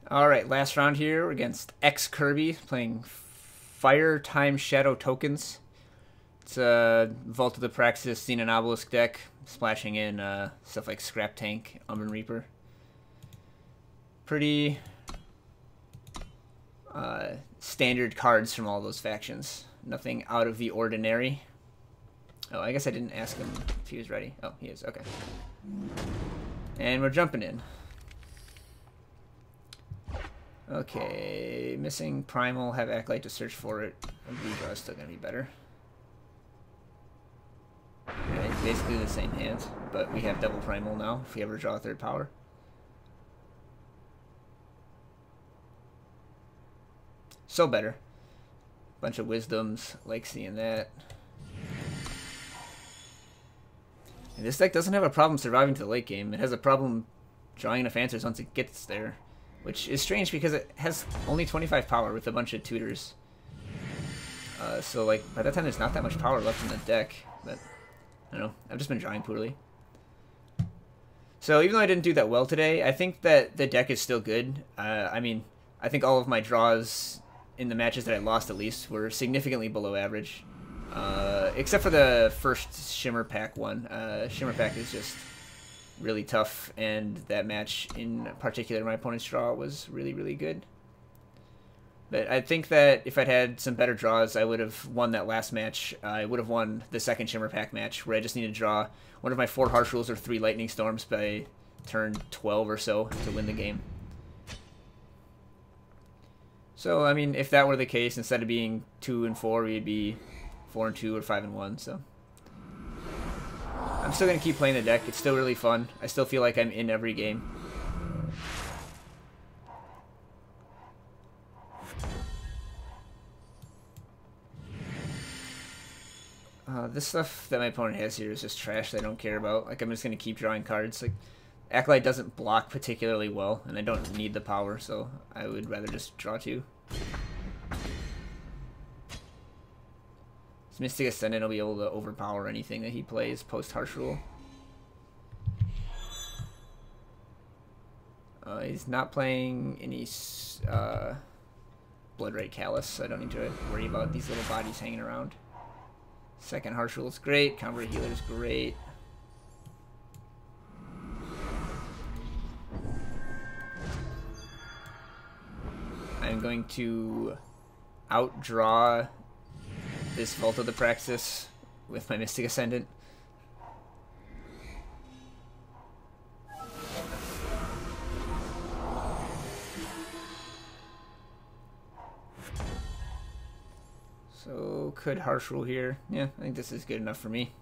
Alright, last round here against ExKirby, playing Fire Time Shadow Tokens. It's a Vault of the Praxis, Xenon and Obelisk deck, splashing in stuff like Scrap Tank, Umbran Reaper. Pretty standard cards from all those factions. Nothing out of the ordinary. Oh, I guess I didn't ask him if he was ready. Oh, he is. Okay. And we're jumping in. Okay, missing Primal, have Acolyte to search for it. A blue draw is still going to be better. Okay, basically the same hand, but we have double Primal now if we ever draw a third power. So better. Bunch of Wisdoms, like seeing that. And this deck doesn't have a problem surviving to the late game. It has a problem drawing enough answers once it gets there. Which is strange because it has only 25 power with a bunch of tutors. So like by that time there's not that much power left in the deck. But I don't know. I've just been drawing poorly. So even though I didn't do that well today, I think that the deck is still good. I mean, I think all of my draws in the matches that I lost at least were significantly below average. Except for the first Shimmer Pack one. Shimmer Pack is just really tough, and that match in particular, my opponent's draw was really, really good. But I think that if I'd had some better draws, I would have won that last match. I would have won the second Shimmer Pack match, where I just needed to draw one of my 4 Harsh Rules or 3 Lightning Storms by turn 12 or so to win the game. So, I mean, if that were the case, instead of being 2 and 4, we'd be 4 and 2 or 5 and 1, so I'm still going to keep playing the deck. It's still really fun. I still feel like I'm in every game. This stuff that my opponent has here is just trash that I don't care about. Like, I'm just going to keep drawing cards. Like, Acolyte doesn't block particularly well, and I don't need the power, so I would rather just draw 2. Mystic Ascendant will be able to overpower anything that he plays post Harsh Rule. He's not playing any Blood Ray Callus, so I don't need to worry about these little bodies hanging around. Second Harsh Rule is great. Combo Healer is great. I'm going to outdraw this Vault of the Praxis with my Mystic Ascendant. So, could Harsh Rule here. Yeah, I think this is good enough for me.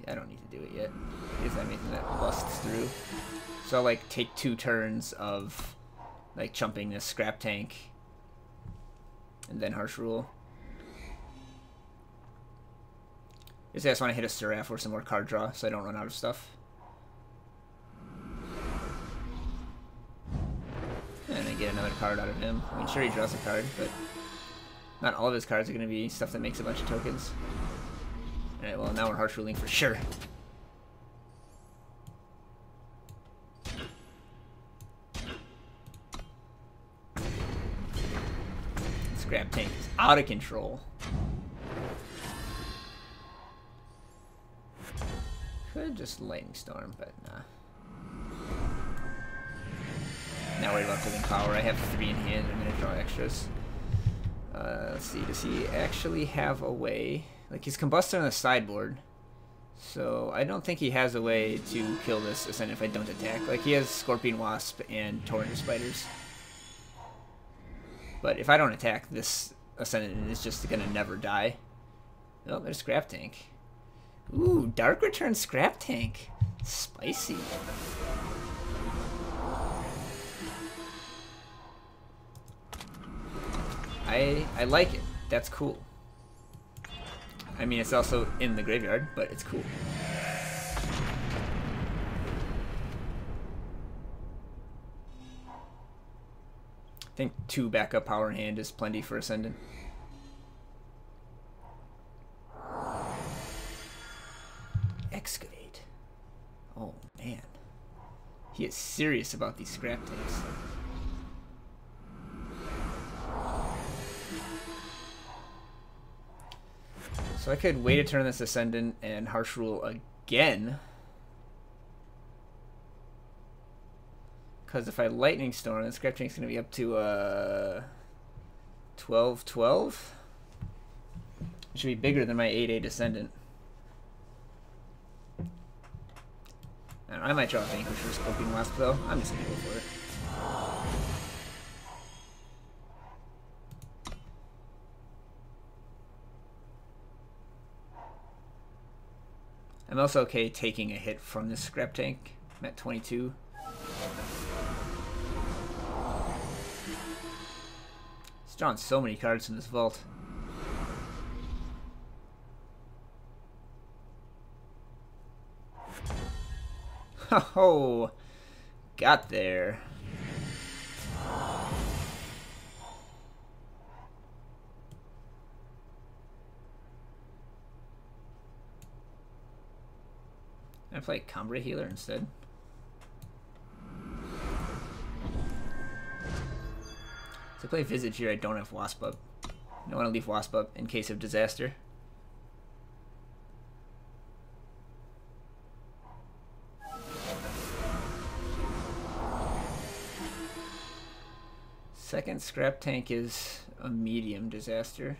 I don't need to do it yet. Is that anything that busts through? So I'll like take 2 turns of like chumping this Scrap Tank and then Harsh Rule. I just want to hit a Seraph or some more card draw so I don't run out of stuff. And then get another card out of him. I mean, sure, he draws a card, but not all of his cards are going to be stuff that makes a bunch of tokens. Alright, well, now we're Harsh Ruling for sure. Scrap Tank is out of control. Could just Lightning Storm, but nah. Not worried about pulling power. I have 3 in hand. I'm going to draw extras. Let's see. Does he actually have a way? Like, he's Combustor on the sideboard, so I don't think he has a way to kill this Ascendant if I don't attack. Like, he has Scorpion Wasp and Torrent of Spiders. But if I don't attack, this Ascendant is just gonna never die. Oh, there's Scrap Tank. Ooh, Dark Return Scrap Tank. Spicy. I like it. That's cool. I mean, it's also in the graveyard, but it's cool. think 2 backup power in hand is plenty for Ascendant. Excavate. Oh, man. He is serious about these scrap tanks. So I could wait a turn this Ascendant and Harsh Rule again. Because if I Lightning Storm, then Scrap Tank's going to be up to 12-12. It should be bigger than my 8-8 Ascendant. I might draw a Vanquisher or Scorpion Wasp though. I'm just going to go for it. I'm also okay taking a hit from this Scrap Tank. I'm at 22. He's drawn so many cards in this vault. Oh, got there. I play Cambria Healer instead. So I play Visage here. I don't have Wasp up. I don't want to leave Wasp up in case of disaster. Second Scrap Tank is a medium disaster.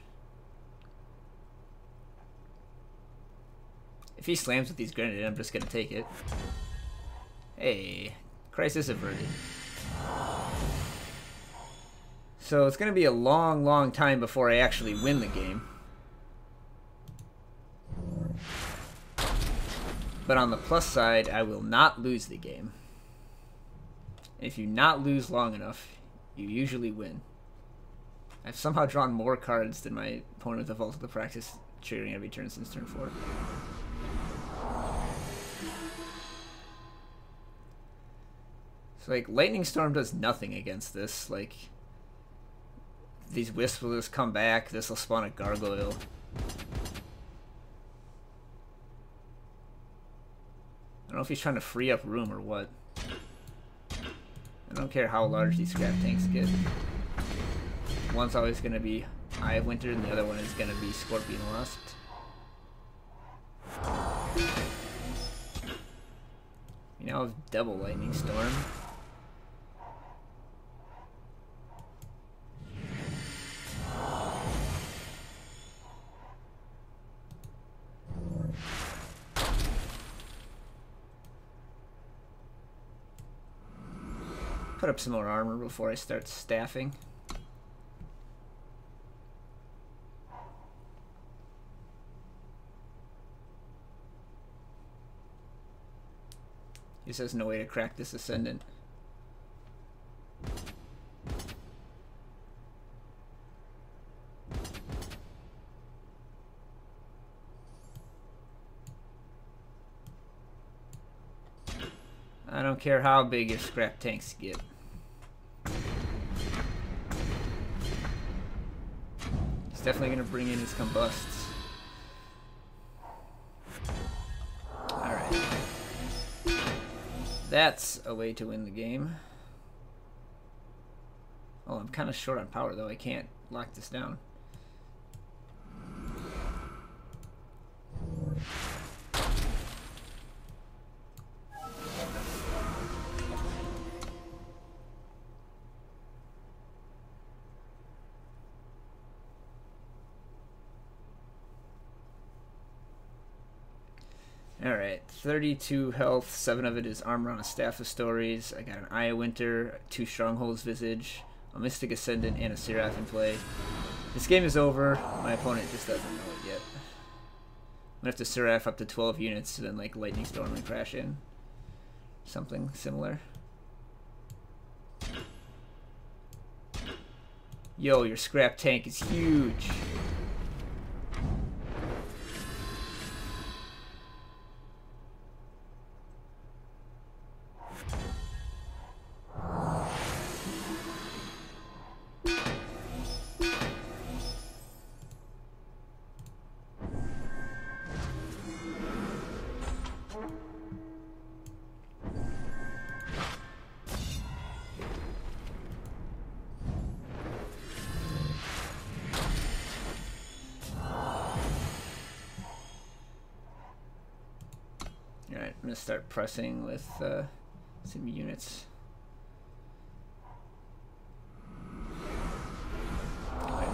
If he slams with these grenades, I'm just gonna take it. Hey, crisis averted. So it's gonna be a long, long time before I actually win the game. But on the plus side, I will not lose the game. If you not lose long enough, you usually win. I've somehow drawn more cards than my opponent with the Vault of the Practice, triggering every turn since turn 4. So, like, Lightning Storm does nothing against this. Like, these Wisps will just come back. This will spawn a Gargoyle. I don't know if he's trying to free up room or what. I don't care how large these Scrap Tanks get. One's always going to be Eye of Winter, and the other one is going to be Scorpion Wasp. You now have double Lightning Storm. Put up some more armor before I start staffing. He says no way to crack this Ascendant. I don't care how big your Scrap Tanks get. He's definitely going to bring in his Combusts. Alright. That's a way to win the game. Oh, I'm kind of short on power, though. I can't lock this down. Alright, 32 health, 7 of it is Armor on a Staff of Stories. I got an Eye of Winter, 2 Strongholds Visage, a Mystic Ascendant, and a Seraph in play. This game is over. My opponent just doesn't know it yet. I'm going to have to Seraph up to 12 units to then like Lightning Storm and crash in. Something similar. Yo, your Scrap Tank is huge. gonna start pressing with some units.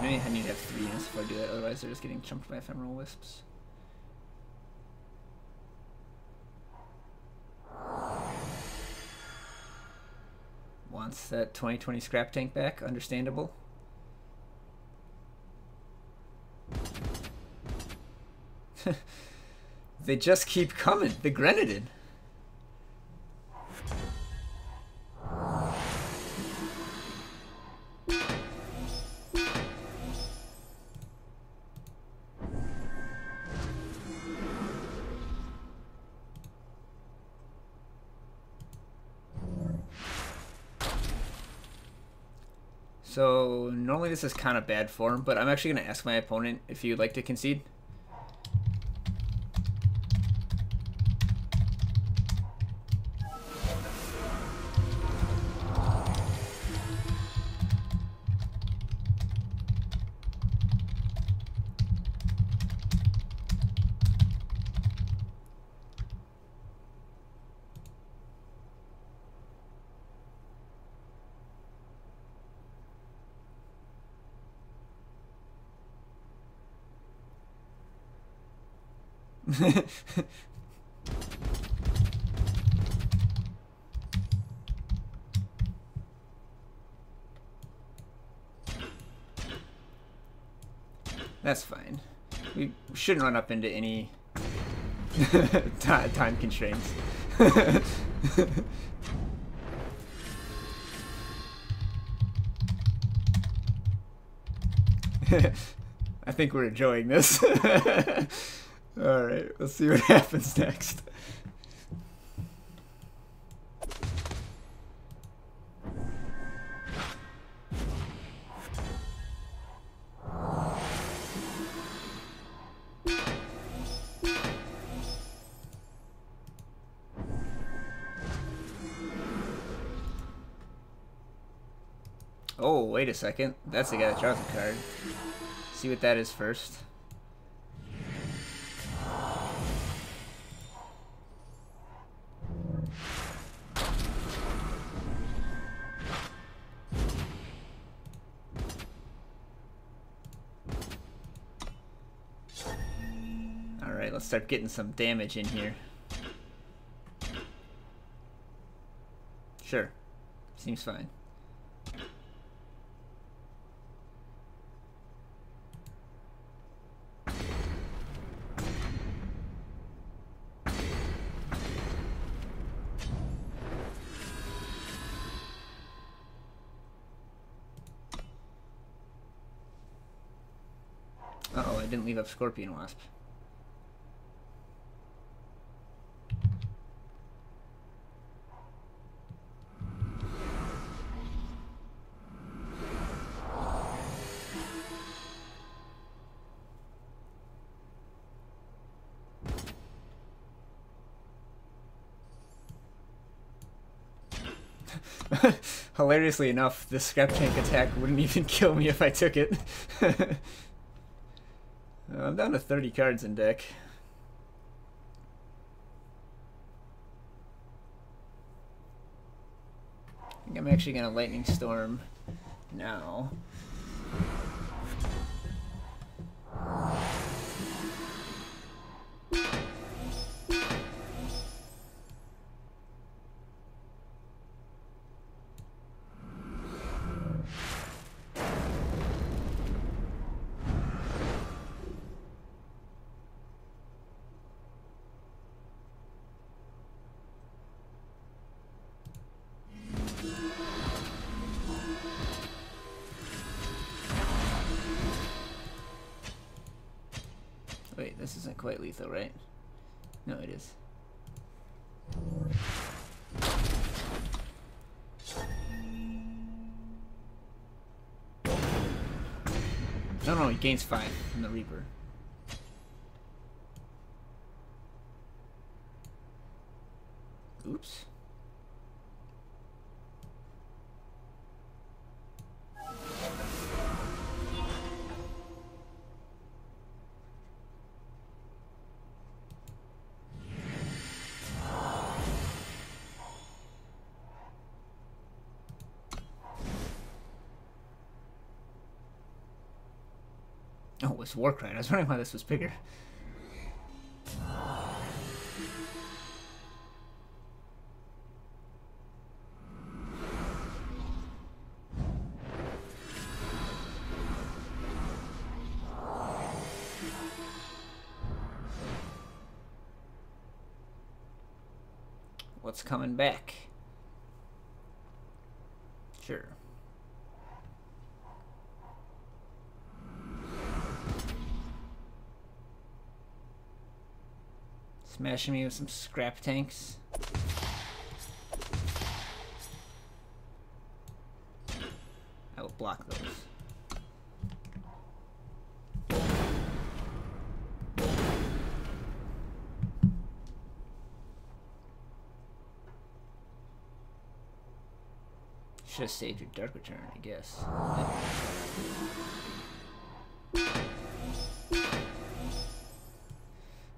Maybe I need to have 3 units before I do that, otherwise they're just getting chumped by ephemeral wisps. Wants that 2020 scrap tank back, understandable. They just keep coming, the Grenadin. So normally this is kind of bad form, but I'm actually going to ask my opponent if you'd like to concede. That's fine. We shouldn't run up into any time constraints. I think we're enjoying this. Alright, let's see what happens next. Oh, wait a second. That's the guy that draws a card. See what that is first. Alright, let's start getting some damage in here. Sure. Seems fine. Uh-oh, I didn't leave up Scorpion Wasp. Hilariously enough, this scrap tank attack wouldn't even kill me if I took it. I'm down to 30 cards in deck. I think I'm actually going to Lightning Storm now. Wait, this isn't quite lethal, right? No, it is. No, he gains 5 from the Reaper. Oops. Oh, it was Warcry. I was wondering why this was bigger. What's coming back? Sure. Smashing me with some scrap tanks. I will block those. Should have saved your Dark Return, I guess.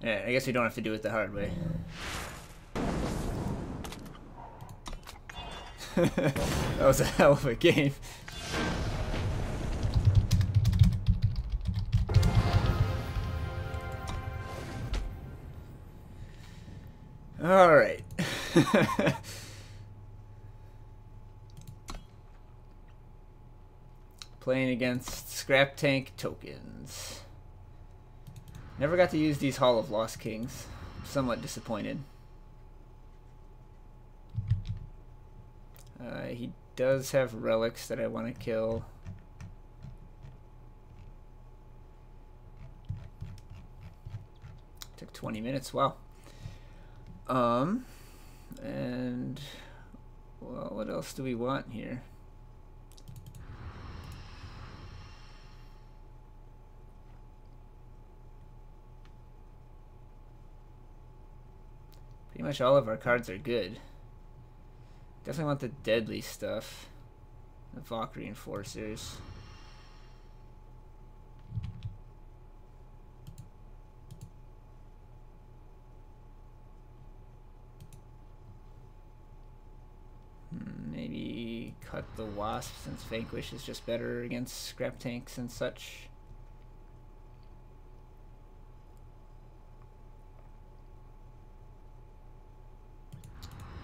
Yeah, I guess we don't have to do it the hard way. That was a hell of a game. All right. Playing against Scrap Tank tokens. Never got to use these Hall of Lost Kings. Somewhat disappointed. He does have relics that I want to kill. Took 20 minutes. Wow. And well, what else do we want here? Pretty much all of our cards are good. Definitely want the deadly stuff. The Valk Reinforcers. Maybe cut the Wasp since Vanquish is just better against Scrap Tanks and such.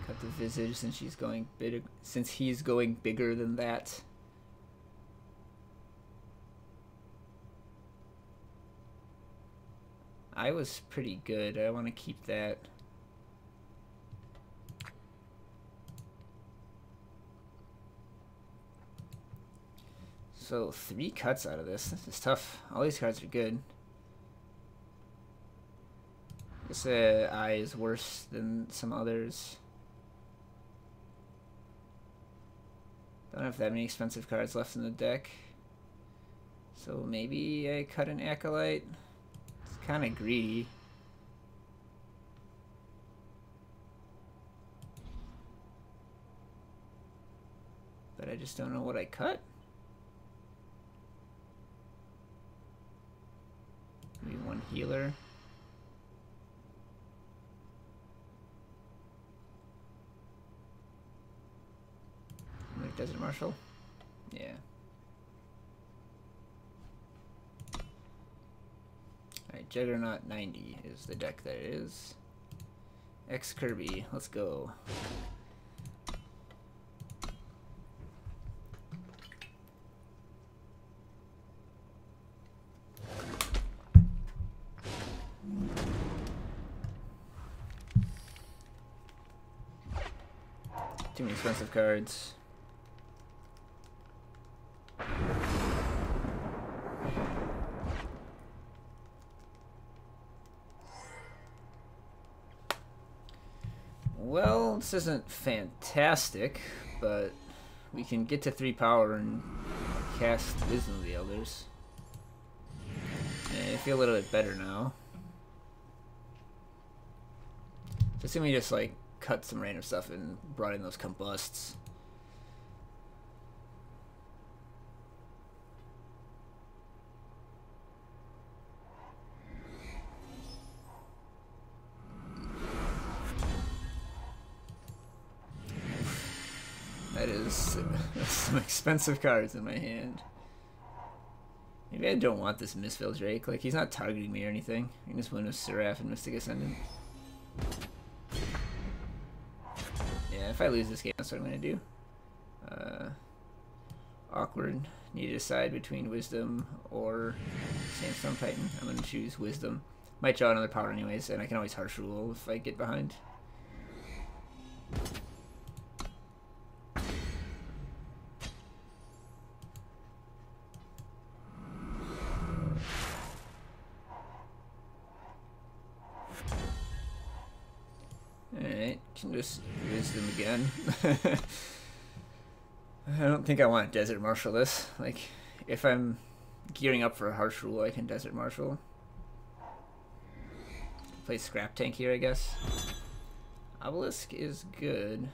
Cut the Visage since he's going bigger than that. I was pretty good. I want to keep that. So 3 cuts out of this. This is tough. All these cards are good. I guess Eye is worse than some others. Don't have that many expensive cards left in the deck. So maybe I cut an Acolyte. It's kind of greedy. But I just don't know what I cut. Maybe 1 healer. Another Desert Marshal? Yeah. Alright, Juggernaut 90 is the deck that it is. ExKirby, let's go. Too many expensive cards. Well, this isn't fantastic, but we can get to 3 power and cast Wisdom of the Elders. And I feel a little bit better now. Just let me just like cut some random stuff and brought in those combusts. That is some expensive cards in my hand. Maybe I don't want this Mistville Drake. Like, he's not targeting me or anything. I can just win with Seraph and Mystic Ascendant. Yeah, if I lose this game, that's what I'm going to do. Awkward. Need to decide between Wisdom or Sandstorm Titan. I'm going to choose Wisdom. Might draw another power anyways, and I can always Harsh Rule if I get behind. Alright, can just Wisdom again. I don't think I want to Desert Marshal this. Like, if I'm gearing up for a Harsh Rule, I can Desert Marshal. Play Scrap Tank here, I guess. Obelisk is good.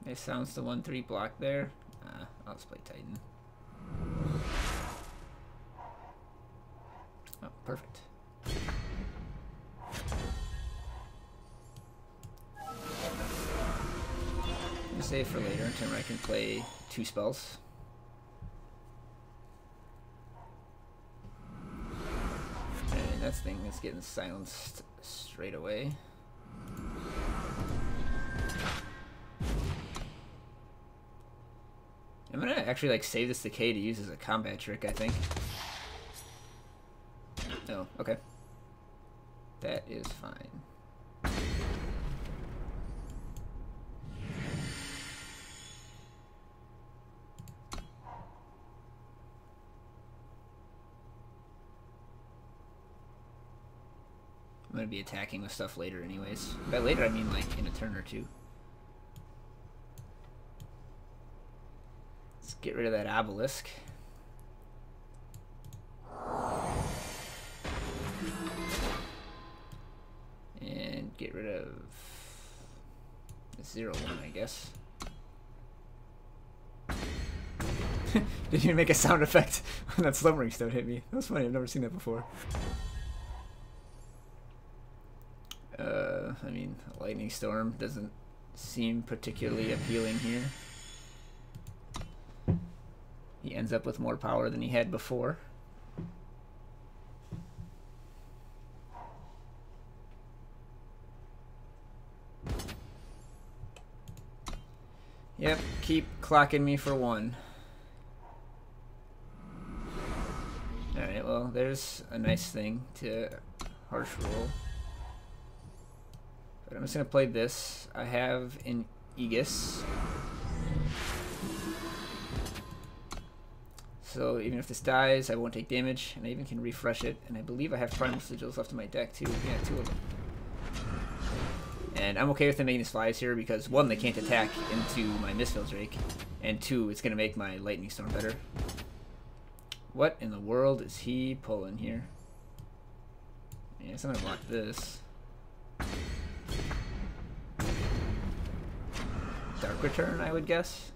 It sounds the 1/3 block there. I'll just play Titan. Oh, perfect. Save for later, in turn where I can play 2 spells. And that thing is getting silenced straight away. I'm gonna actually like save this Decay to use as a combat trick, I think. Oh, okay. That is fine. I'm going to be attacking with stuff later anyways. By later, I mean like in a turn or two. Let's get rid of that obelisk. And get rid of the 0/1, I guess. Didn't even make a sound effect when that Slumbering Stone hit me. That was funny, I've never seen that before. I mean, Lightning Storm doesn't seem particularly appealing here. He ends up with more power than he had before. Yep, keep clocking me for 1. Alright, well, there's a nice thing to Harsh Rule. But I'm just going to play this. I have an Aegis. So even if this dies, I won't take damage, and I even can refresh it. And I believe I have Primal Sigils left in my deck too. Yeah, 2 of them. And I'm okay with them making these flies here because 1, they can't attack into my Mistville Drake, and 2, it's going to make my Lightning Storm better. What in the world is he pulling here? Yeah, so I'm going to block this. Dark Return, I would guess.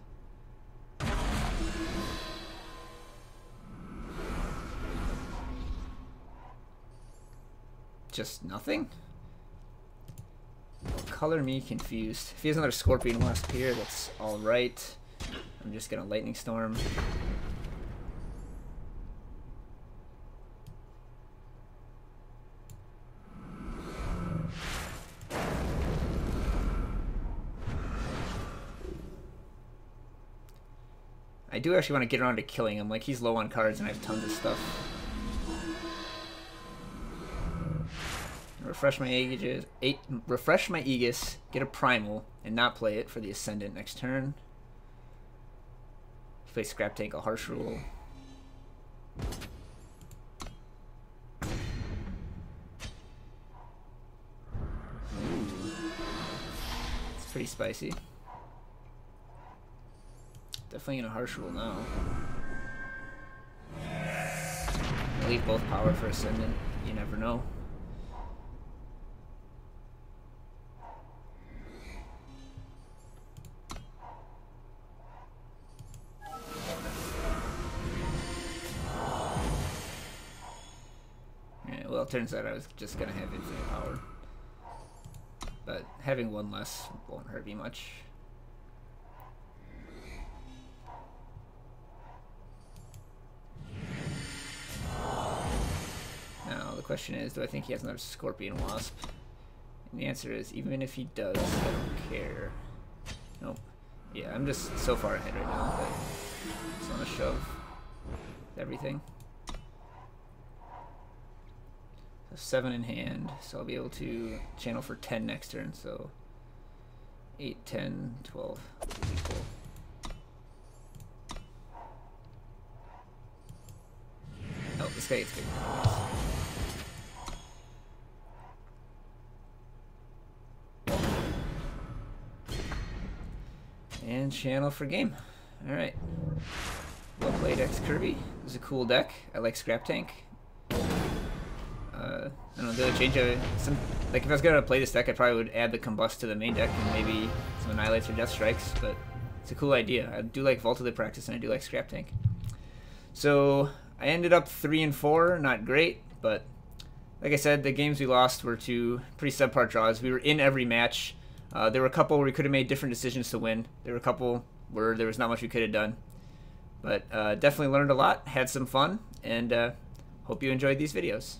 Just nothing? Color me confused. If he has another Scorpion Wasp here, that's alright. I'm just gonna Lightning Storm. I do actually want to get around to killing him. Like, he's low on cards and I have tons of stuff. Refresh my Aegis, get a Primal, and not play it for the Ascendant next turn. Play Scrap Tank, a Harsh Rule. Ooh. It's pretty spicy. Definitely in a Harsh Rule now. I'll leave both power for Ascendant. You never know. Yeah, well, it turns out I was just gonna have infinite power. But having 1 less won't hurt me much. question is, do I think he has another Scorpion Wasp? And the answer is, even if he does, I don't care. Nope. Yeah, I'm just so far ahead right now that I just want to shove everything. So 7 in hand, so I'll be able to channel for 10 next turn, so 8, 10, 12 equal. Oh, this guy gets big. And channel for game. Alright. Well played, ExKirby. This is a cool deck. I like Scrap Tank. I don't know, the other change like if I was gonna play this deck, I probably would add the Combust to the main deck and maybe some Annihilates or Death Strikes, but it's a cool idea. I do like Vault of the Practice and I do like Scrap Tank. So I ended up 3 and 4, not great, but like I said, the games we lost were to pretty subpar draws. We were in every match. There were a couple where we could have made different decisions to win. There were a couple where there was not much we could have done. But definitely learned a lot, had some fun, and hope you enjoyed these videos.